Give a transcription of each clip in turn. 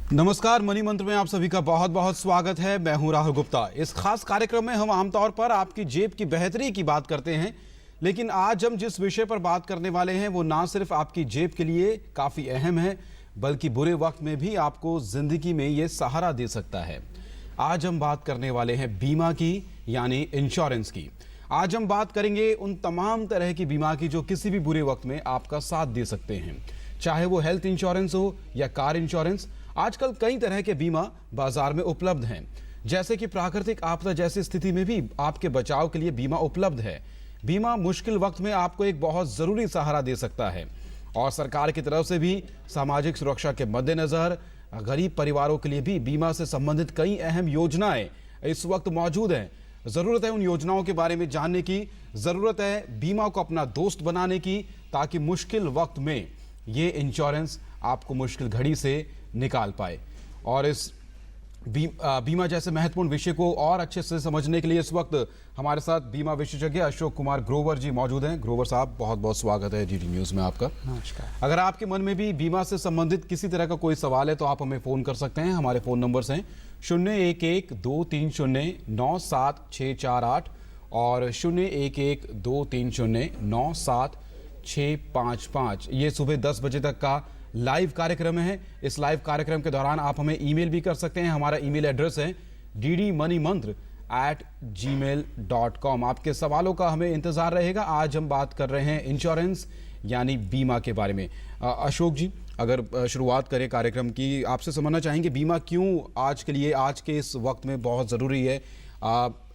नमस्कार, मनी मंत्र में आप सभी का बहुत बहुत स्वागत है। मैं हूं राहुल गुप्ता। इस खास कार्यक्रम में हम आमतौर पर आपकी जेब की बेहतरी की बात करते हैं, लेकिन आज हम जिस विषय पर बात करने वाले हैं वो ना सिर्फ आपकी जेब के लिए काफी अहम है, बल्कि बुरे वक्त में भी आपको जिंदगी में ये सहारा दे सकता है। आज हम बात करने वाले हैं बीमा की, यानी इंश्योरेंस की। आज हम बात करेंगे उन तमाम तरह की बीमा की जो किसी भी बुरे वक्त में आपका साथ दे सकते हैं, चाहे वो हेल्थ इंश्योरेंस हो या कार इंश्योरेंस। आजकल कई तरह के बीमा बाजार में उपलब्ध हैं, जैसे कि प्राकृतिक आपदा जैसी स्थिति में भी आपके बचाव के लिए बीमा उपलब्ध है। बीमा मुश्किल वक्त में आपको एक बहुत जरूरी सहारा दे सकता है और सरकार की तरफ से भी सामाजिक सुरक्षा के मद्देनजर गरीब परिवारों के लिए भी बीमा से संबंधित कई अहम योजनाएं इस वक्त मौजूद हैं। जरूरत है उन योजनाओं के बारे में जानने की, जरूरत है बीमा को अपना दोस्त बनाने की, ताकि मुश्किल वक्त में ये इंश्योरेंस आपको मुश्किल घड़ी से निकाल पाए। और इस बीमा जैसे महत्वपूर्ण विषय को और अच्छे से समझने के लिए इस वक्त हमारे साथ बीमा विशेषज्ञ अशोक कुमार ग्रोवर जी मौजूद हैं। ग्रोवर साहब, बहुत बहुत स्वागत है जीडी न्यूज में आपका। नमस्कार। अगर आपके मन में भी बीमा से संबंधित किसी तरह का कोई सवाल है तो आप हमें फोन कर सकते हैं। हमारे फोन नंबर्स हैं 011-230-97648 और 011-230-97655। ये सुबह 10 बजे तक का लाइव कार्यक्रम है। इस लाइव कार्यक्रम के दौरान आप हमें ईमेल भी कर सकते हैं। हमारा ईमेल एड्रेस है ddmoneymantra@gmail.com। आपके सवालों का हमें इंतजार रहेगा। आज हम बात कर रहे हैं इंश्योरेंस यानी बीमा के बारे में। अशोक जी, अगर शुरुआत करें कार्यक्रम की, आपसे समझना चाहेंगे बीमा क्यों आज के लिए, आज के इस वक्त में बहुत ज़रूरी है।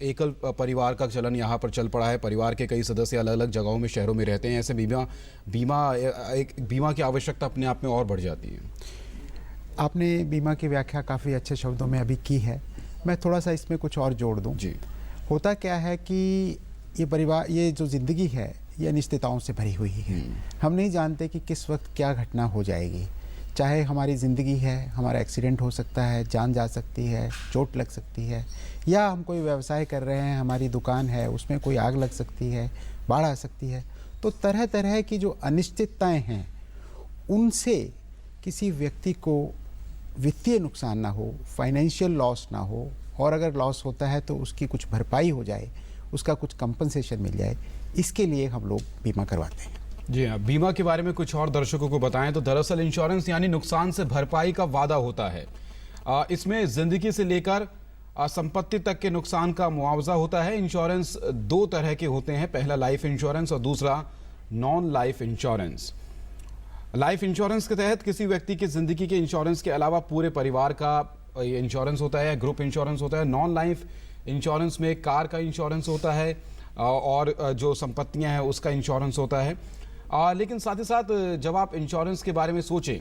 एकल परिवार का चलन यहाँ पर चल पड़ा है। परिवार के कई सदस्य अलग अलग जगहों में, शहरों में रहते हैं। ऐसे बीमा की आवश्यकता अपने आप में और बढ़ जाती है। आपने बीमा की व्याख्या काफ़ी अच्छे शब्दों में अभी की है। मैं थोड़ा सा इसमें कुछ और जोड़ दूं। जी। होता क्या है कि ये परिवार, ये जो ज़िंदगी है, ये अनिश्चितताओं से भरी हुई है। हम नहीं जानते कि किस वक्त क्या घटना हो जाएगी। चाहे हमारी ज़िंदगी है, हमारा एक्सीडेंट हो सकता है, जान जा सकती है, चोट लग सकती है, या हम कोई व्यवसाय कर रहे हैं, हमारी दुकान है, उसमें कोई आग लग सकती है, बाढ़ आ सकती है। तो तरह तरह की जो अनिश्चितताएं हैं, उनसे किसी व्यक्ति को वित्तीय नुकसान ना हो, फाइनेंशियल लॉस ना हो, और अगर लॉस होता है तो उसकी कुछ भरपाई हो जाए, उसका कुछ कंपनसेशन मिल जाए, इसके लिए हम लोग बीमा करवाते हैं। जी हाँ, बीमा के बारे में कुछ और दर्शकों को बताएं तो दरअसल इंश्योरेंस यानी नुकसान से भरपाई का वादा होता है। इसमें जिंदगी से लेकर संपत्ति तक के नुकसान का मुआवजा होता है। इंश्योरेंस दो तरह के होते हैं, पहला लाइफ इंश्योरेंस और दूसरा non life insurance. Life insurance के तहत किसी व्यक्ति की जिंदगी के इंश्योरेंस के अलावा पूरे परिवार का इंश्योरेंस होता है, ग्रुप इंश्योरेंस होता है। नॉन लाइफ इंश्योरेंस में कार का इंश्योरेंस होता है और जो संपत्तियां हैं उसका इंश्योरेंस होता है। लेकिन साथ ही साथ जब आप इंश्योरेंस के बारे में सोचें,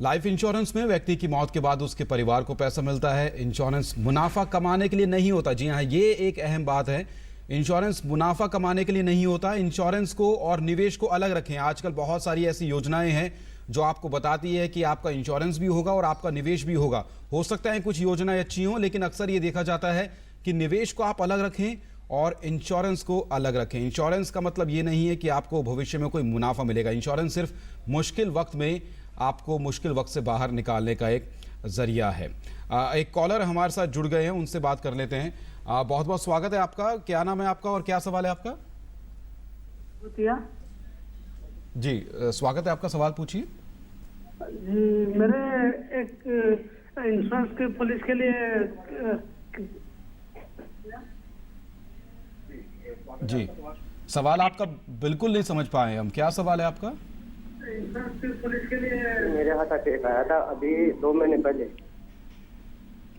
लाइफ इंश्योरेंस में व्यक्ति की मौत के बाद उसके परिवार को पैसा मिलता है। इंश्योरेंस मुनाफा कमाने के लिए नहीं होता। जी हाँ, ये एक अहम बात है। इंश्योरेंस मुनाफा कमाने के लिए नहीं होता। इंश्योरेंस को और निवेश को अलग रखें। आजकल बहुत सारी ऐसी योजनाएं हैं जो आपको बताती है कि आपका इंश्योरेंस भी होगा और आपका निवेश भी होगा। हो सकता है कुछ योजनाएं अच्छी हों, लेकिन अक्सर ये देखा जाता है कि निवेश को आप अलग रखें और इंश्योरेंस को अलग रखें। इंश्योरेंस का मतलब ये नहीं है कि आपको भविष्य में कोई मुनाफा मिलेगा। इंश्योरेंस सिर्फ मुश्किल वक्त में आपको मुश्किल वक्त से बाहर निकालने का एक जरिया है। एक कॉलर हमारे साथ जुड़ गए हैं, उनसे बात कर लेते हैं। बहुत बहुत स्वागत है आपका। क्या नाम है आपका और क्या सवाल है आपका? जी, स्वागत है आपका, सवाल पूछिए। जी, मेरे एक इंश्योरेंस के पुलिस के लिए जी, सवाल आपका बिल्कुल नहीं समझ पाए हम। क्या सवाल है आपका? इंश्योरेंस के पुलिस के लिए मेरे हाथ अटैक आया था अभी 2 महीने पहले।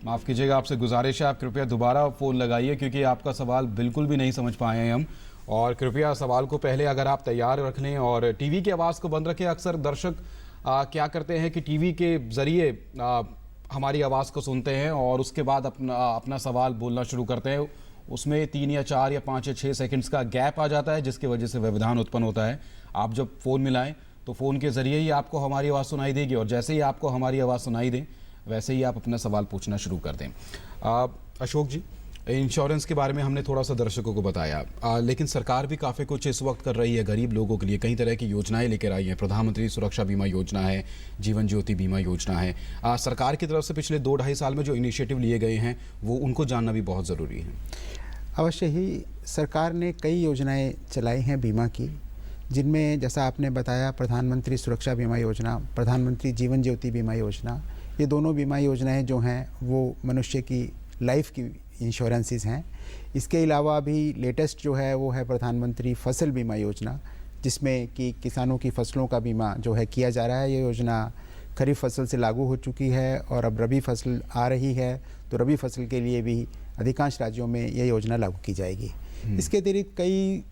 माफ़ कीजिएगा, आपसे गुजारिश है आप कृपया दोबारा फ़ोन लगाइए, क्योंकि आपका सवाल बिल्कुल भी नहीं समझ पाए हैं हम। और कृपया सवाल को पहले अगर आप तैयार रख लें और टीवी की आवाज़ को बंद रखें। अक्सर दर्शक क्या करते हैं कि टीवी के ज़रिए हमारी आवाज़ को सुनते हैं और उसके बाद अपना सवाल बोलना शुरू करते हैं। उसमें 3 या 4 या 5 या 6 सेकंड्स का गैप आ जाता है, जिसकी वजह से व्यवधान उत्पन्न होता है। आप जब फ़ोन मिलाएं तो फ़ोन के ज़रिए ही आपको हमारी आवाज़ सुनाई देगी और जैसे ही आपको हमारी आवाज़ सुनाई दे वैसे ही आप अपना सवाल पूछना शुरू कर दें। अशोक जी, इंश्योरेंस के बारे में हमने थोड़ा सा दर्शकों को बताया, लेकिन सरकार भी काफ़ी कुछ इस वक्त कर रही है गरीब लोगों के लिए। कई तरह की योजनाएं लेकर आई हैं। प्रधानमंत्री सुरक्षा बीमा योजना है, जीवन ज्योति बीमा योजना है। सरकार की तरफ से पिछले 2-2.5 साल में जो इनिशिएटिव लिए गए हैं वो उनको जानना भी बहुत ज़रूरी है। अवश्य ही सरकार ने कई योजनाएं चलाई हैं बीमा की, जिनमें जैसा आपने बताया प्रधानमंत्री सुरक्षा बीमा योजना, प्रधानमंत्री जीवन ज्योति बीमा योजना, ये दोनों बीमा योजनाएं जो हैं वो मनुष्य की लाइफ की इंश्योरेंसेस हैं। इसके अलावा भी लेटेस्ट जो है वो है प्रधानमंत्री फसल बीमा योजना, जिसमें कि किसानों की फसलों का बीमा जो है किया जा रहा है। ये योजना खरीफ फसल से लागू हो चुकी है और अब रबी फसल आ रही है, तो रबी फसल के लिए भी अधिकांश राज्यों में ये योजना लागू की जाएगी। इसके अतिरिक्त कई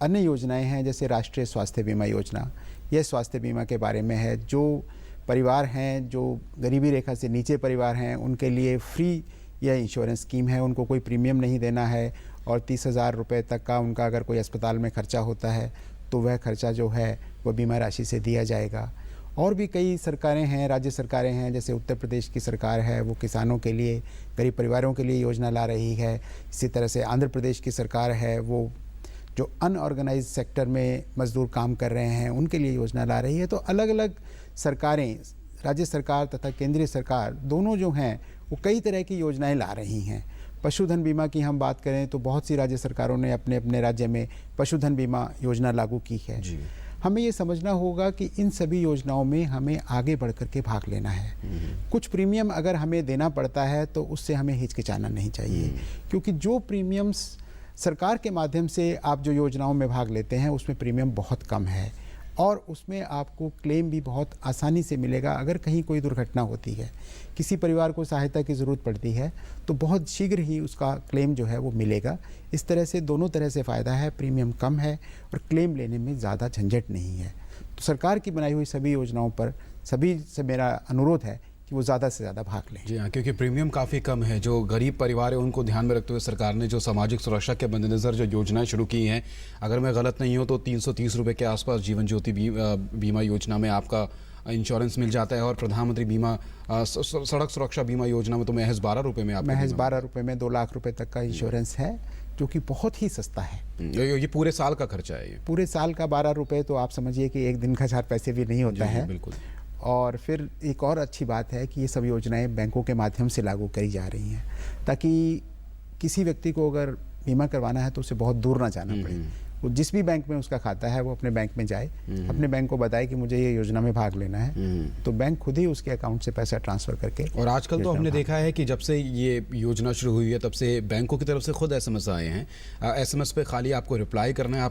अन्य योजनाएं हैं, जैसे राष्ट्रीय स्वास्थ्य बीमा योजना। यह स्वास्थ्य बीमा के बारे में है, जो परिवार हैं जो गरीबी रेखा से नीचे परिवार हैं उनके लिए फ्री यह इंश्योरेंस स्कीम है। उनको कोई प्रीमियम नहीं देना है और 30,000 रुपये तक का उनका अगर कोई अस्पताल में खर्चा होता है तो वह खर्चा जो है वह बीमा राशि से दिया जाएगा। और भी कई सरकारें हैं, राज्य सरकारें हैं, जैसे उत्तर प्रदेश की सरकार है वो किसानों के लिए, गरीब परिवारों के लिए योजना ला रही है। इसी तरह से आंध्र प्रदेश की सरकार है वो जो अनऑर्गेनाइज सेक्टर में मजदूर काम कर रहे हैं उनके लिए योजना ला रही है। तो अलग अलग सरकारें, राज्य सरकार तथा केंद्रीय सरकार दोनों जो हैं वो कई तरह की योजनाएं ला रही हैं। पशुधन बीमा की हम बात करें तो बहुत सी राज्य सरकारों ने अपने अपने राज्य में पशुधन बीमा योजना लागू की है। हमें ये समझना होगा कि इन सभी योजनाओं में हमें आगे बढ़ कर के भाग लेना है। कुछ प्रीमियम अगर हमें देना पड़ता है तो उससे हमें हिचकिचाना नहीं चाहिए, क्योंकि जो प्रीमियम्स सरकार के माध्यम से आप जो योजनाओं में भाग लेते हैं उसमें प्रीमियम बहुत कम है और उसमें आपको क्लेम भी बहुत आसानी से मिलेगा। अगर कहीं कोई दुर्घटना होती है, किसी परिवार को सहायता की ज़रूरत पड़ती है तो बहुत शीघ्र ही उसका क्लेम जो है वो मिलेगा। इस तरह से दोनों तरह से फ़ायदा है, प्रीमियम कम है और क्लेम लेने में ज़्यादा झंझट नहीं है। तो सरकार की बनाई हुई सभी योजनाओं पर सभी से मेरा अनुरोध है कि वो ज़्यादा से ज़्यादा भाग लें। जी हाँ, क्योंकि प्रीमियम काफ़ी कम है। जो गरीब परिवार है उनको ध्यान में रखते हुए सरकार ने जो सामाजिक सुरक्षा के मद्देनज़र जो योजनाएं शुरू की हैं, अगर मैं गलत नहीं हूँ तो 330 रुपये के आसपास जीवन ज्योति बीमा योजना में आपका इंश्योरेंस मिल जाता है और प्रधानमंत्री बीमा सड़क सुरक्षा बीमा योजना में तो महज 12 रुपये में आपको महज 12 रुपये में 2 लाख रुपये तक का इंश्योरेंस है, जो कि बहुत ही सस्ता है। ये पूरे साल का खर्चा है। ये पूरे साल का 12 रुपये तो आप समझिए कि एक दिन का 4 पैसे भी नहीं होता है। बिल्कुल। और फिर एक और अच्छी बात है कि ये सब योजनाएं बैंकों के माध्यम से लागू करी जा रही हैं, ताकि किसी व्यक्ति को अगर बीमा करवाना है तो उसे बहुत दूर ना जाना पड़े। वो जिस भी बैंक में उसका खाता है वो अपने बैंक में जाए, अपने बैंक को बताए कि मुझे ये योजना में भाग लेना है, तो बैंक खुद ही उसके अकाउंट से पैसा ट्रांसफ़र करके। और आजकल तो हमने देखा है कि जब से ये योजना शुरू हुई है तब से बैंकों की तरफ से खुद SMS आए हैं। SMS पे खाली आपको रिप्लाई करना है,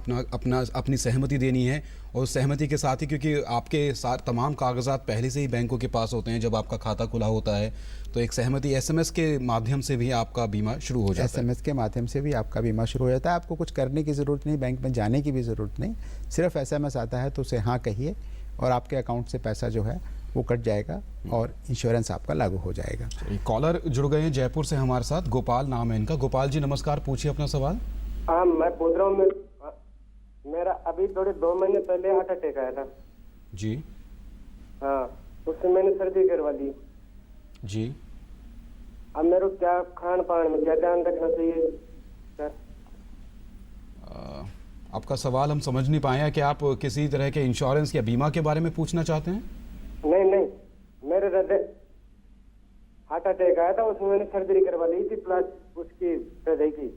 अपनी सहमति देनी है और सहमति के साथ ही, क्योंकि आपके साथ तमाम कागजात पहले से ही बैंकों के पास होते हैं जब आपका खाता खुला होता है, तो एक सहमति SMS के माध्यम से भी आपका बीमा शुरू हो जाता है। SMS के माध्यम से भी आपका बीमा शुरू हो जाता है। आपको कुछ करने की ज़रूरत नहीं, बैंक में जाने की भी ज़रूरत नहीं, सिर्फ SMS आता है तो उसे हाँ कहिए और आपके अकाउंट से पैसा जो है वो कट जाएगा और इंश्योरेंस आपका लागू हो जाएगा। कॉलर जुड़ गए हैं जयपुर से हमारे साथ, गोपाल नाम है इनका। गोपाल जी नमस्कार, पूछिए अपना सवाल। हाँ, मैं पूछ रहा हूँ, मेरा अभी थोड़े 2 महीने पहले हार्ट अटैक आया था जी। हाँ, उससे मैंने सर्जरी करवा ली जी। अब मेरे को क्या खान पान में क्या ध्यान रखना चाहिए सर? आपका सवाल हम समझ नहीं पाए हैं कि आप किसी तरह के इंश्योरेंस या बीमा के बारे में पूछना चाहते हैं? नहीं, मेरे हृदय हार्ट अटैक आया था, उसमें मैंने सर्जरी करवा ली थी, प्लस उसकी हृदय की।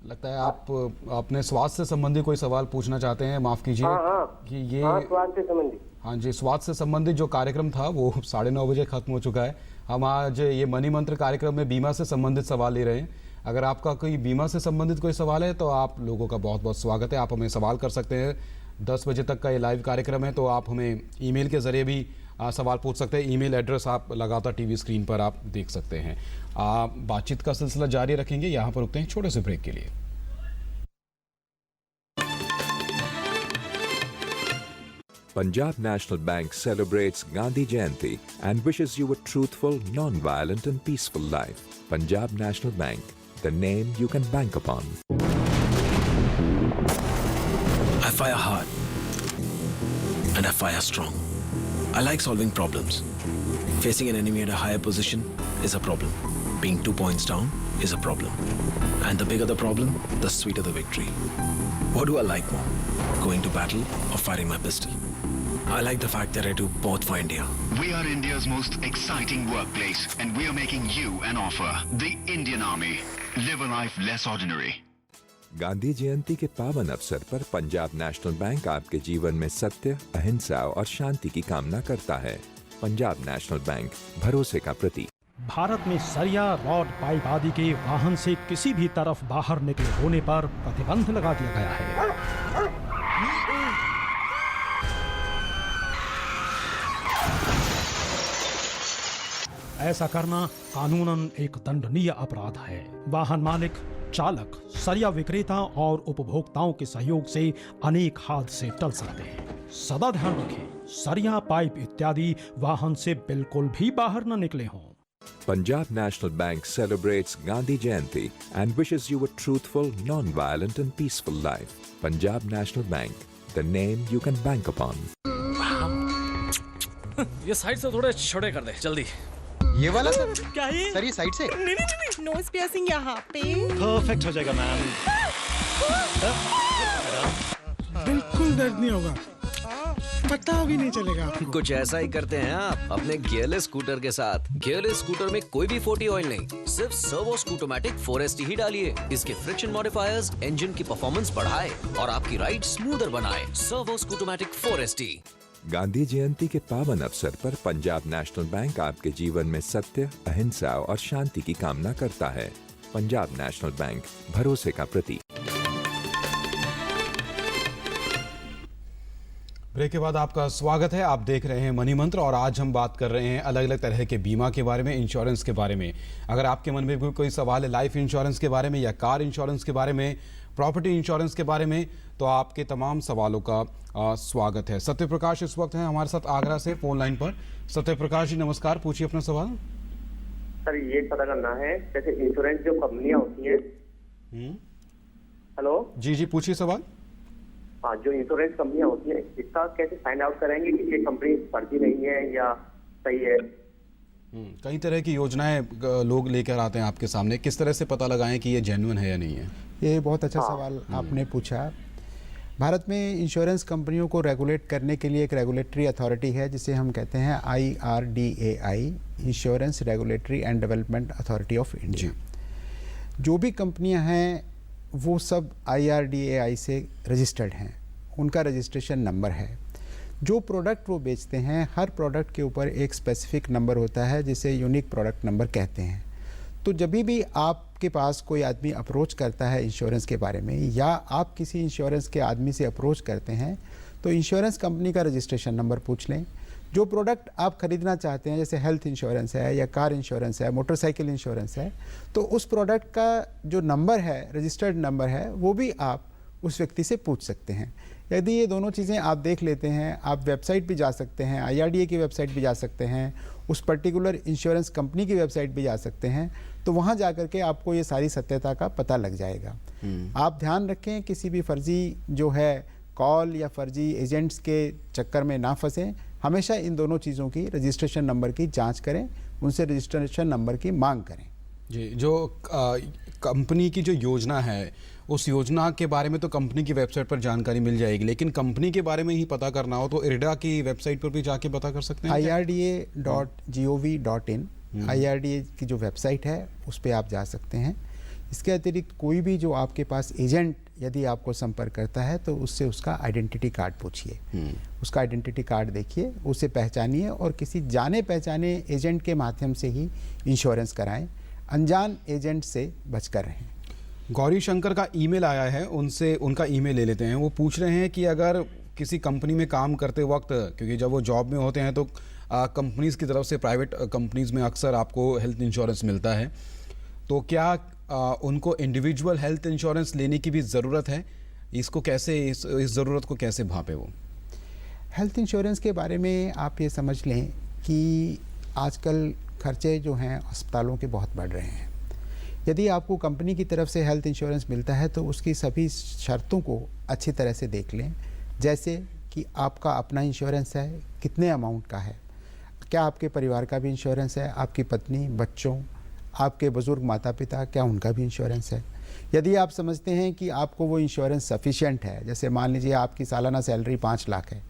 लगता है आप अपने स्वास्थ्य से संबंधित कोई सवाल पूछना चाहते हैं, माफ कीजिए। हाँ, कि ये स्वास्थ्य से संबंधित। हाँ जी, स्वास्थ्य से संबंधित जो कार्यक्रम था वो 9:30 बजे खत्म हो चुका है। हम आज ये मनी मंत्र कार्यक्रम में बीमा से संबंधित सवाल ले रहे हैं। अगर आपका कोई बीमा से संबंधित कोई सवाल है तो आप लोगों का बहुत बहुत स्वागत है, आप हमें सवाल कर सकते हैं। 10 बजे तक का ये लाइव कार्यक्रम है, तो आप हमें ईमेल के ज़रिए भी सवाल पूछ सकते हैं। ईमेल एड्रेस आप लगातार टीवी स्क्रीन पर आप देख सकते हैं। बातचीत का सिलसिला जारी रखेंगे, यहाँ पर रुकते हैं छोटे से ब्रेक के लिए। Punjab National Bank celebrates Gandhi Jayanti and wishes you a truthful, non-violent and peaceful life. Punjab National Bank, the name you can bank upon. I fire hard and I fire strong. I like solving problems. Facing an enemy at a higher position is a problem. Being 2 points down is a problem. And the bigger the problem, the sweeter the victory. What do I like more? Going to battle or firing my pistol? I like the fact that I do both for India. We are India's most exciting workplace and we are making you an offer. The Indian Army. Live a life less ordinary. Gandhi Jayanti के पावन अवसर पर Punjab national bank आपके जीवन में सत्य, अहिंसा और शांति की कामना करता है। पंजाब नेशनल बैंक, भरोसे का प्रतीक। भारत में सरिया, रॉड, पाइप आदि के वाहन से किसी भी तरफ बाहर निकले होने पर प्रतिबंध लगा दिया गया है। ऐसा करना कानूनन एक दंडनीय अपराध है। वाहन मालिक, चालक, सरिया विक्रेता और उपभोक्ताओं के सहयोग से अनेक हादसे टल सकते हैं। सदा ध्यान रखें, सरिया, पाइप इत्यादि वाहन से बिल्कुल भी बाहर न निकले हों। Punjab National Bank celebrates Gandhi Jayanti and wishes you a truthful, non-violent and peaceful life. Punjab National Bank, the name you can bank upon. ये साइड से थोड़े छोटे कर दे जल्दी। ये वाला सर? क्या है? सर ये साइड से? नहीं। नोज पियर्सिंग यहाँ पे। परफेक्ट हो जाएगा मैम। बिल्कुल दर्द नहीं होगा, पता भी नहीं चलेगा आपको। कुछ ऐसा ही करते हैं आप अपने गियरलेस स्कूटर के साथ। गियरलेस स्कूटर में कोई भी 40 ऑयल नहीं, सिर्फ सर्वो स्कूटोमैटिक 4ST ही डालिए। इसके फ्रिक्शन मॉडिफायर्स इंजन की परफॉर्मेंस बढ़ाए और आपकी राइड स्मूदर बनाए। Servo Scootomatic 4ST। Gandhi Jayanti के पावन अवसर पर पंजाब नेशनल बैंक आपके जीवन में सत्य, अहिंसा और शांति की कामना करता है। पंजाब नेशनल बैंक, भरोसे का प्रतीक। ब्रेक के बाद आपका स्वागत है। आप देख रहे हैं मनी मंत्र और आज हम बात कर रहे हैं अलग अलग तरह के बीमा के बारे में, इंश्योरेंस के बारे में। अगर आपके मन में भी कोई सवाल है लाइफ इंश्योरेंस के बारे में या कार इंश्योरेंस के बारे में, प्रॉपर्टी इंश्योरेंस के बारे में, तो आपके तमाम सवालों का स्वागत है। सत्य प्रकाश इस वक्त है हमारे साथ आगरा से फोन लाइन पर। सत्य प्रकाश जी नमस्कार, पूछिए अपना सवाल। सर ये पता करना है, जैसे इंश्योरेंस जो कंपनियां होती हैं। हेलो जी पूछिए सवाल। हाँ, जो इंश्योरेंस कंपनियां होती हैं इसका कैसे फाइंड आउट करेंगे कि ये कंपनी फर्जी नहीं है या सही है? कई तरह की योजनाएं लोग लेकर आते हैं आपके सामने, किस तरह से पता लगाएं कि ये जेन्युइन है या नहीं है? ये बहुत अच्छा सवाल आपने पूछा। भारत में इंश्योरेंस कंपनियों को रेगुलेट करने के लिए एक रेगुलेटरी अथॉरिटी है जिसे हम कहते हैं IRDAI, insurance regulatory and development authority of India. जो भी कंपनियां हैं वो सब IRDAI से रजिस्टर्ड हैं, उनका रजिस्ट्रेशन नंबर है। जो प्रोडक्ट वो बेचते हैं हर प्रोडक्ट के ऊपर एक स्पेसिफिक नंबर होता है जिसे यूनिक प्रोडक्ट नंबर कहते हैं। तो जब भी आपके पास कोई आदमी अप्रोच करता है इंश्योरेंस के बारे में या आप किसी इंश्योरेंस के आदमी से अप्रोच करते हैं तो इंश्योरेंस कंपनी का रजिस्ट्रेशन नंबर पूछ लें। जो प्रोडक्ट आप खरीदना चाहते हैं जैसे हेल्थ इंश्योरेंस है या कार इंश्योरेंस है, मोटरसाइकिल इंश्योरेंस है, तो उस प्रोडक्ट का जो नंबर है, रजिस्टर्ड नंबर है, वो भी आप उस व्यक्ति से पूछ सकते हैं। यदि ये दोनों चीज़ें आप देख लेते हैं, आप वेबसाइट भी जा सकते हैं, IRDA की वेबसाइट भी जा सकते हैं, उस पर्टिकुलर इंश्योरेंस कंपनी की वेबसाइट भी जा सकते हैं, तो वहाँ जा कर के आपको ये सारी सत्यता का पता लग जाएगा। आप ध्यान रखें किसी भी फर्जी जो है कॉल या फर्जी एजेंट्स के चक्कर में ना फंसें। हमेशा इन दोनों चीज़ों की रजिस्ट्रेशन नंबर की जांच करें, उनसे रजिस्ट्रेशन नंबर की मांग करें। जी, जो कंपनी की जो योजना है उस योजना के बारे में तो कंपनी की वेबसाइट पर जानकारी मिल जाएगी, लेकिन कंपनी के बारे में ही पता करना हो तो IRDA की वेबसाइट पर भी जाके पता कर सकते हैं। IRDA.gov.in IRDA की जो वेबसाइट है उस पर आप जा सकते हैं। इसके अतिरिक्त कोई भी जो आपके पास एजेंट यदि आपको संपर्क करता है तो उससे उसका आइडेंटिटी कार्ड पूछिए, उसका आइडेंटिटी कार्ड देखिए, उसे पहचानिए और किसी जाने पहचाने एजेंट के माध्यम से ही इंश्योरेंस कराएं। अनजान एजेंट से बचकर रहें। गौरी शंकर का ईमेल आया है, उनसे उनका ईमेल ले लेते हैं। वो पूछ रहे हैं कि अगर किसी कंपनी में काम करते वक्त, क्योंकि जब वो जॉब में होते हैं तो कंपनीज़ की तरफ से, प्राइवेट कंपनीज़ में अक्सर आपको हेल्थ इंश्योरेंस मिलता है, तो क्या उनको इंडिविजुअल हेल्थ इंश्योरेंस लेने की भी ज़रूरत है? इसको कैसे इस ज़रूरत को कैसे भांपे वो? हेल्थ इंश्योरेंस के बारे में आप ये समझ लें कि आजकल खर्चे जो हैं अस्पतालों के बहुत बढ़ रहे हैं। यदि आपको कंपनी की तरफ से हेल्थ इंश्योरेंस मिलता है तो उसकी सभी शर्तों को अच्छी तरह से देख लें, जैसे कि आपका अपना इंश्योरेंस है, कितने अमाउंट का है, क्या आपके परिवार का भी इंश्योरेंस है, आपकी पत्नी, बच्चों, आपके बुज़ुर्ग माता पिता, क्या उनका भी इंश्योरेंस है? यदि आप समझते हैं कि आपको वो इंश्योरेंस सफिशिएंट है, जैसे मान लीजिए आपकी सालाना सैलरी 5 लाख है,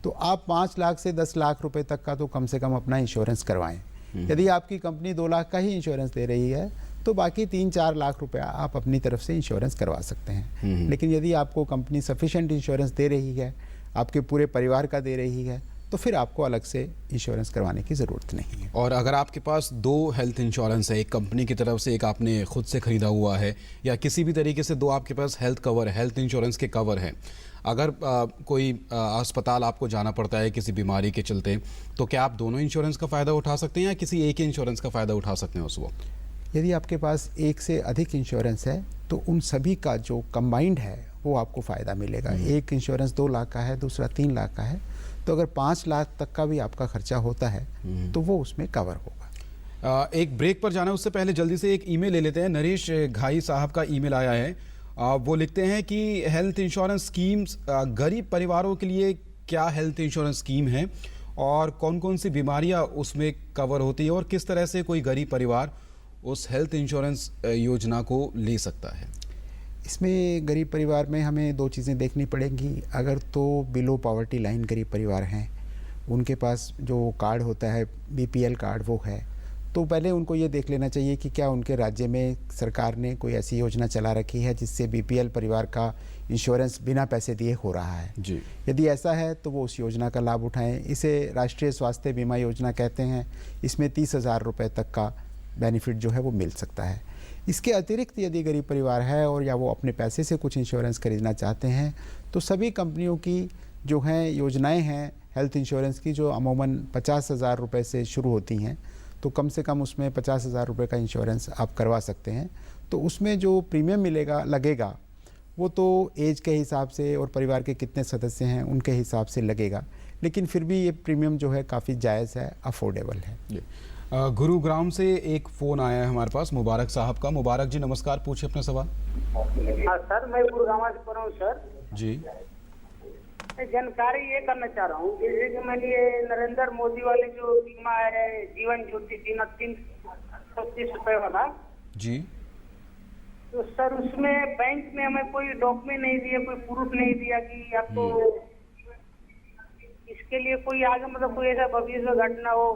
तो आप 5 लाख से 10 लाख रुपए तक का तो कम से कम अपना इंश्योरेंस करवाएं। यदि आपकी कंपनी 2 लाख का ही इंश्योरेंस दे रही है तो बाकी 3-4 लाख रुपया आप अपनी तरफ से इंश्योरेंस करवा सकते हैं। लेकिन यदि आपको कंपनी सफिशिएंट इंश्योरेंस दे रही है, आपके पूरे परिवार का दे रही है, तो फिर आपको अलग से इंश्योरेंस करवाने की ज़रूरत नहीं है। और अगर आपके पास 2 हेल्थ इंश्योरेंस है, एक कंपनी की तरफ से, एक आपने खुद से खरीदा हुआ है, या किसी भी तरीके से 2 आपके पास हेल्थ कवर है, हेल्थ इंश्योरेंस के कवर है, अगर कोई अस्पताल आपको जाना पड़ता है किसी बीमारी के चलते, तो क्या आप दोनों इंश्योरेंस का फ़ायदा उठा सकते हैं या किसी एक ही इंश्योरेंस का फ़ायदा उठा सकते हैं उस वक्त? यदि आपके पास एक से अधिक इंश्योरेंस है तो उन सभी का जो कंबाइंड है वो आपको फ़ायदा मिलेगा। एक इंश्योरेंस 2 लाख का है, दूसरा 3 लाख का है, तो अगर 5 लाख तक का भी आपका खर्चा होता है तो वो उसमें कवर होगा। एक ब्रेक पर जाना उससे पहले जल्दी से एक ईमेल ले लेते हैं। नरेश घाई साहब का ईमेल आया है। वो लिखते हैं कि हेल्थ इंश्योरेंस स्कीम्स गरीब परिवारों के लिए क्या हेल्थ इंश्योरेंस स्कीम है और कौन कौन सी बीमारियां उसमें कवर होती है और किस तरह से कोई गरीब परिवार उस हेल्थ इंश्योरेंस योजना को ले सकता है? इसमें गरीब परिवार में हमें 2 चीज़ें देखनी पड़ेंगी। अगर तो बिलो पॉवर्टी लाइन गरीब परिवार हैं, उनके पास जो कार्ड होता है BPL कार्ड वो है, तो पहले उनको ये देख लेना चाहिए कि क्या उनके राज्य में सरकार ने कोई ऐसी योजना चला रखी है जिससे BPL परिवार का इंश्योरेंस बिना पैसे दिए हो रहा है जी। यदि ऐसा है तो वो उस योजना का लाभ उठाएं। इसे राष्ट्रीय स्वास्थ्य बीमा योजना कहते हैं। इसमें 30,000 रुपये तक का बेनिफिट जो है वो मिल सकता है। इसके अतिरिक्त यदि गरीब परिवार है और या वो अपने पैसे से कुछ इंश्योरेंस खरीदना चाहते हैं तो सभी कंपनियों की जो हैं योजनाएं हैं हेल्थ इंश्योरेंस की, जो अमूमन 50,000 रुपये से शुरू होती हैं, तो कम से कम उसमें 50,000 रुपये का इंश्योरेंस आप करवा सकते हैं। तो उसमें जो प्रीमियम लगेगा वो तो एज के हिसाब से और परिवार के कितने सदस्य हैं उनके हिसाब से लगेगा, लेकिन फिर भी ये प्रीमियम जो है काफ़ी जायज़ है, अफोर्डेबल है। गुरुग्राम से एक फ़ोन आया है हमारे पास मुबारक साहब का। मुबारक जी नमस्कार, पूछिए अपना सवाल। हाँ सर, मैं गुरुग्राम से बोल रहा हूँ सर जी। जानकारी ये करना चाह रहा हूँ, जैसे कि मैंने ये नरेंद्र मोदी वाली जो बीमा है जीवन ज्योति बीमा 330 रुपए वाला जी, तो सर उसमें बैंक में हमें कोई डॉक्यूमेंट नहीं दिया, कोई प्रूफ नहीं दिया कि आपको इसके लिए कोई आगे मतलब कोई ऐसा भविष्य में घटना हो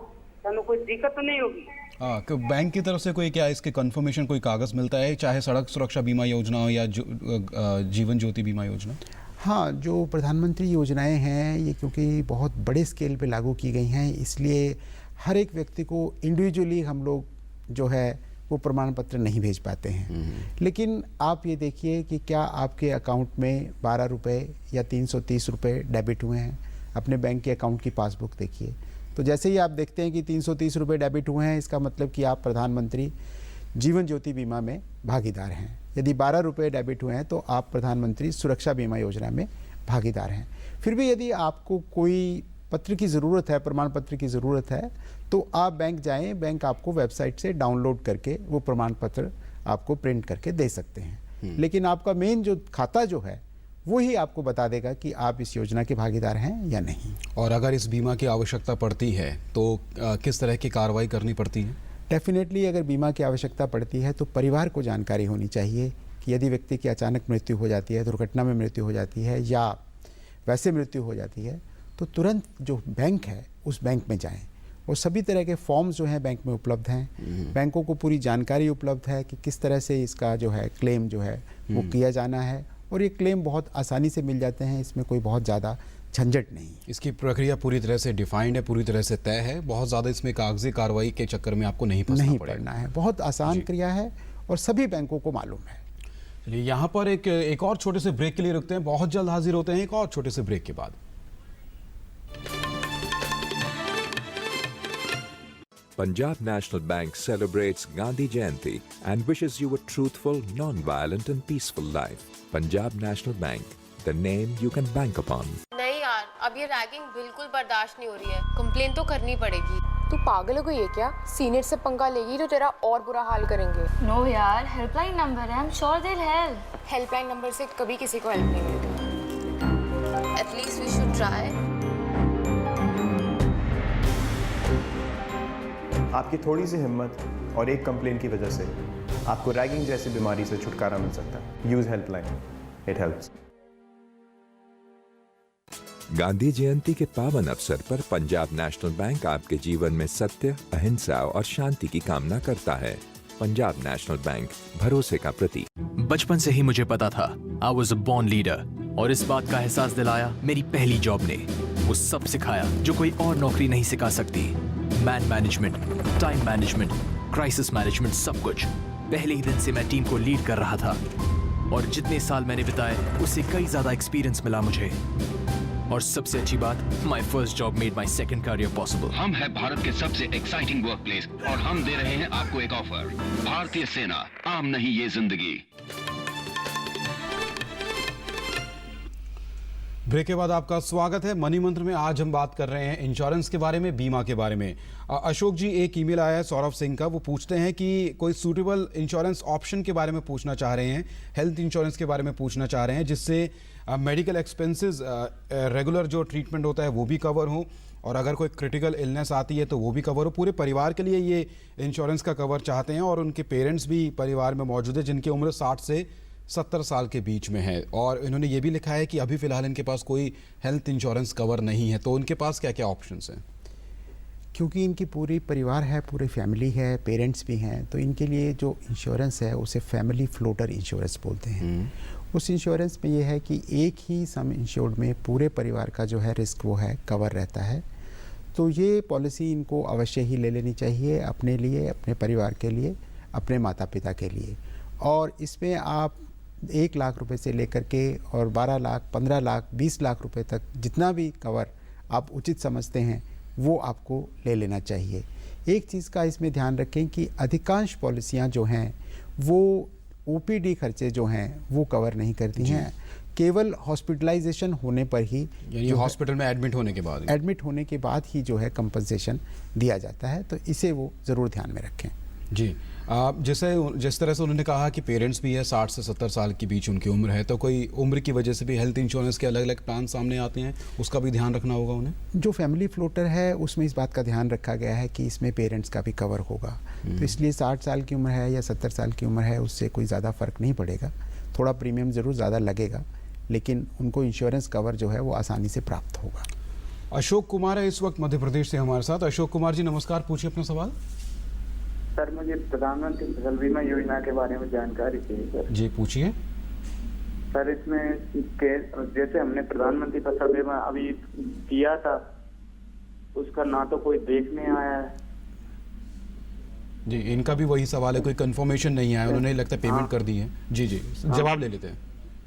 तो कोई दिक्कत तो नहीं होगी? हाँ, बैंक की तरफ से कोई क्या इसके कंफर्मेशन कोई कागज़ मिलता है, चाहे सड़क सुरक्षा बीमा योजना हो या जीवन ज्योति बीमा योजना? हाँ, जो प्रधानमंत्री योजनाएं हैं ये क्योंकि बहुत बड़े स्केल पे लागू की गई हैं, इसलिए हर एक व्यक्ति को इंडिविजुअली हम लोग जो है वो प्रमाण पत्र नहीं भेज पाते हैं। लेकिन आप ये देखिए कि क्या आपके अकाउंट में 12 रुपये या 330 रुपये डेबिट हुए हैं। अपने बैंक के अकाउंट की पासबुक देखिए, तो जैसे ही आप देखते हैं कि 330 रुपये डेबिट हुए हैं, इसका मतलब कि आप प्रधानमंत्री जीवन ज्योति बीमा में भागीदार हैं। यदि 12 रुपये डेबिट हुए हैं तो आप प्रधानमंत्री सुरक्षा बीमा योजना में भागीदार हैं। फिर भी यदि आपको कोई पत्र की ज़रूरत है, प्रमाण पत्र की ज़रूरत है, तो आप बैंक जाएं, बैंक आपको वेबसाइट से डाउनलोड करके वो प्रमाण पत्र आपको प्रिंट करके दे सकते हैं। लेकिन आपका मेन जो खाता जो है वो ही आपको बता देगा कि आप इस योजना के भागीदार हैं या नहीं। और अगर इस बीमा की आवश्यकता पड़ती है तो किस तरह की कार्रवाई करनी पड़ती है? डेफिनेटली अगर बीमा की आवश्यकता पड़ती है तो परिवार को जानकारी होनी चाहिए कि यदि व्यक्ति की अचानक मृत्यु हो जाती है, दुर्घटना में मृत्यु हो जाती है या वैसे मृत्यु हो जाती है, तो तुरंत जो बैंक है उस बैंक में जाएं। और सभी तरह के फॉर्म्स जो हैं बैंक में उपलब्ध हैं। बैंकों को पूरी जानकारी उपलब्ध है कि किस तरह से इसका जो है क्लेम जो है वो किया जाना है, और ये क्लेम बहुत आसानी से मिल जाते हैं, इसमें कोई बहुत ज़्यादा झंझट नहीं। इसकी प्रक्रिया पूरी तरह से डिफाइंड है, पूरी तरह से तय है, बहुत ज़्यादा इसमें कागजी कार्रवाई के चक्कर में आपको नहीं पड़ना है। बहुत आसान क्रिया है और सभी बैंकों को मालूम है। चलिए यहाँ पर एक और छोटे से ब्रेक के लिए रुकते हैं, बहुत जल्द हाजिर होते हैं एक और छोटे से ब्रेक के बाद। Punjab National Bank celebrates Gandhi Jayanti and wishes you a truthful, non-violent and peaceful life. Punjab National Bank, the name you can bank upon. नहीं यार, अब ये रैगिंग बिल्कुल बर्दाश्त नहीं हो रही है। कंप्लेन तो करनी पड़ेगी। तू पागल हो गई है क्या? सीनियर से पंगा लेगी तो तेरा और बुरा हाल करेंगे। नो यार, हेल्पलाइन नंबर है, I am sure they will help. Helpline number से कभी किसी को हेल्प नहीं मिलती। At least we should try. आपकी थोड़ी सी हिम्मत और एक कंप्लेंट की वजह से आपको रैगिंग जैसी बीमारी से छुटकारा मिल सकता है। Use helpline, it helps. Gandhi Jayanti के पावन अवसर पर पंजाब नेशनल बैंक आपके जीवन में सत्य, अहिंसा और शांति की कामना करता है। पंजाब नेशनल बैंक, भरोसे का प्रतीक। बचपन से ही मुझे पता था I was a born leader, और इस बात का एहसास दिलाया मेरी पहली जॉब ने। वो सब सिखाया जो कोई और नौकरी नहीं सिखा सकती। Man management, time management, crisis management, सब कुछ। पहले ही दिन से मैं टीम को लीड कर रहा था, और जितने साल मैंने बिताए उससे कई ज्यादा एक्सपीरियंस मिला मुझे। और सबसे अच्छी बात, my first job made my second career possible. हम है भारत के सबसे एक्साइटिंग वर्कप्लेस और हम दे रहे हैं आपको एक ऑफर। भारतीय सेना, आम नहीं ये जिंदगी। ब्रेक के बाद आपका स्वागत है। मनी मंत्र में आज हम बात कर रहे हैं इंश्योरेंस के बारे में, बीमा के बारे में। अशोक जी, एक ईमेल आया है सौरभ सिंह का, वो पूछते हैं कि कोई सूटेबल इंश्योरेंस ऑप्शन के बारे में पूछना चाह रहे हैं, हेल्थ इंश्योरेंस के बारे में पूछना चाह रहे हैं, जिससे मेडिकल एक्सपेंसेस, रेगुलर जो ट्रीटमेंट होता है वो भी कवर हो, और अगर कोई क्रिटिकल इलनेस आती है तो वो भी कवर हो। पूरे परिवार के लिए ये इंश्योरेंस का कवर चाहते हैं, और उनके पेरेंट्स भी परिवार में मौजूद है जिनकी उम्र 60 से 70 साल के बीच में है। और इन्होंने ये भी लिखा है कि अभी फ़िलहाल इनके पास कोई हेल्थ इंश्योरेंस कवर नहीं है, तो उनके पास क्या क्या ऑप्शंस हैं? क्योंकि इनकी पूरी परिवार है, पूरी फैमिली है, पेरेंट्स भी हैं, तो इनके लिए जो इंश्योरेंस है उसे फैमिली फ्लोटर इंश्योरेंस बोलते हैं। उस इंश्योरेंस में ये है कि एक ही सम इंश्योर्ड में पूरे परिवार का जो है रिस्क वो है कवर रहता है। तो ये पॉलिसी इनको अवश्य ही ले लेनी चाहिए, अपने लिए, अपने परिवार के लिए, अपने माता पिता के लिए। और इसमें आप 1 लाख रुपए से लेकर के और 12 लाख, 15 लाख, 20 लाख रुपए तक जितना भी कवर आप उचित समझते हैं वो आपको ले लेना चाहिए। एक चीज़ का इसमें ध्यान रखें कि अधिकांश पॉलिसियां जो हैं वो ओपीडी खर्चे जो हैं वो कवर नहीं करती हैं, केवल हॉस्पिटलाइजेशन होने पर ही, यानी हॉस्पिटल में एडमिट होने के बाद ही जो है कंपनसेशन दिया जाता है। तो इसे वो ज़रूर ध्यान में रखें। जी, जिस तरह से उन्होंने कहा कि पेरेंट्स भी है, 60 से 70 साल के बीच उनकी उम्र है, तो कोई उम्र की वजह से भी हेल्थ इंश्योरेंस के अलग अलग प्लान सामने आते हैं, उसका भी ध्यान रखना होगा उन्हें। जो फैमिली फ्लोटर है उसमें इस बात का ध्यान रखा गया है कि इसमें पेरेंट्स का भी कवर होगा, तो इसलिए 60 साल की उम्र है या 70 साल की उम्र है उससे कोई ज़्यादा फ़र्क नहीं पड़ेगा। थोड़ा प्रीमियम ज़रूर ज़्यादा लगेगा, लेकिन उनको इंश्योरेंस कवर जो है वो आसानी से प्राप्त होगा। अशोक कुमार है इस वक्त मध्य प्रदेश से हमारे साथ। अशोक कुमार जी नमस्कार, पूछिए अपना सवाल। सर, मुझे प्रधानमंत्री फसल बीमा योजना के बारे में जानकारी चाहिए सर। जी पूछिए। सर, इसमें जैसे हमने प्रधानमंत्री फसल बीमा अभी किया था, उसका ना तो कोई देखने आया है। जी, इनका भी वही सवाल है, कोई कंफर्मेशन नहीं आया, उन्होंने लगता है पेमेंट कर दी है। जी जी, जवाब ले लेते हैं।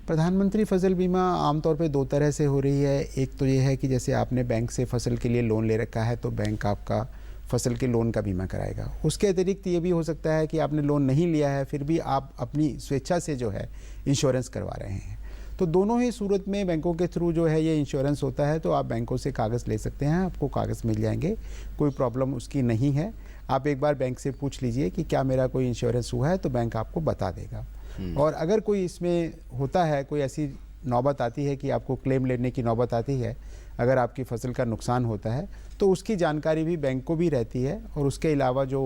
प्रधानमंत्री फसल बीमा आमतौर पे 2 तरह से हो रही है। एक तो ये है कि जैसे आपने बैंक से फसल के लिए लोन ले रखा है तो बैंक आपका फसल के लोन का बीमा कराएगा। उसके अतिरिक्त ये भी हो सकता है कि आपने लोन नहीं लिया है फिर भी आप अपनी स्वेच्छा से जो है इंश्योरेंस करवा रहे हैं। तो दोनों ही सूरत में बैंकों के थ्रू जो है ये इंश्योरेंस होता है, तो आप बैंकों से कागज़ ले सकते हैं, आपको कागज़ मिल जाएंगे, कोई प्रॉब्लम उसकी नहीं है। आप एक बार बैंक से पूछ लीजिए कि क्या मेरा कोई इंश्योरेंस हुआ है, तो बैंक आपको बता देगा। और अगर कोई इसमें होता है, कोई ऐसी नौबत आती है कि आपको क्लेम लेने की नौबत आती है, अगर आपकी फसल का नुकसान होता है, तो उसकी जानकारी भी बैंक को भी रहती है। और उसके अलावा जो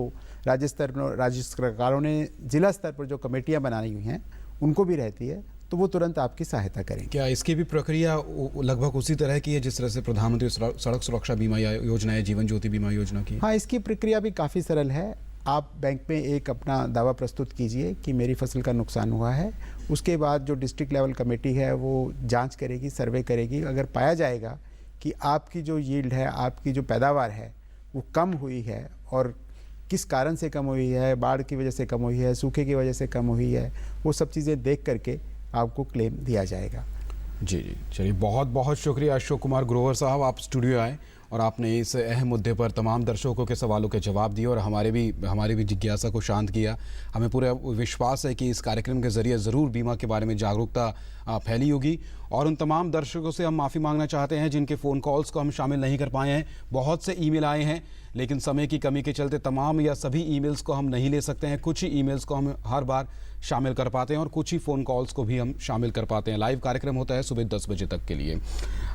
राज्य सरकारों ने जिला स्तर पर जो कमेटियां बनाई हुई हैं उनको भी रहती है, तो वो तुरंत आपकी सहायता करेंगे। क्या इसकी भी प्रक्रिया लगभग उसी तरह की है जिस तरह से प्रधानमंत्री सड़क सुरक्षा बीमा योजना है, जीवन ज्योति बीमा योजना की? हाँ, इसकी प्रक्रिया भी काफ़ी सरल है। आप बैंक में एक अपना दावा प्रस्तुत कीजिए कि मेरी फसल का नुकसान हुआ है। उसके बाद जो डिस्ट्रिक्ट लेवल कमेटी है वो जांच करेगी, सर्वे करेगी। अगर पाया जाएगा कि आपकी जो यील्ड है, आपकी जो पैदावार है वो कम हुई है, और किस कारण से कम हुई है, बाढ़ की वजह से कम हुई है, सूखे की वजह से कम हुई है, वो सब चीज़ें देख करके आपको क्लेम दिया जाएगा। जी जी, चलिए बहुत बहुत शुक्रिया अशोक कुमार ग्रोवर साहब, आप स्टूडियो आए और आपने इस अहम मुद्दे पर तमाम दर्शकों के सवालों के जवाब दिए और हमारी भी जिज्ञासा को शांत किया। हमें पूरा विश्वास है कि इस कार्यक्रम के ज़रिए ज़रूर बीमा के बारे में जागरूकता फैली होगी। और उन तमाम दर्शकों से हम माफ़ी मांगना चाहते हैं जिनके फ़ोन कॉल्स को हम शामिल नहीं कर पाए हैं। बहुत से ईमेल आए हैं, लेकिन समय की कमी के चलते तमाम या सभी ईमेल्स को हम नहीं ले सकते हैं। कुछ ही ईमेल्स को हम हर बार शामिल कर पाते हैं और कुछ ही फ़ोन कॉल्स को भी हम शामिल कर पाते हैं। लाइव कार्यक्रम होता है सुबह 10 बजे तक के लिए।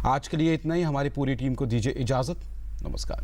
आज के लिए इतना ही। हमारी पूरी टीम को दीजिए इजाज़त। नमस्कार।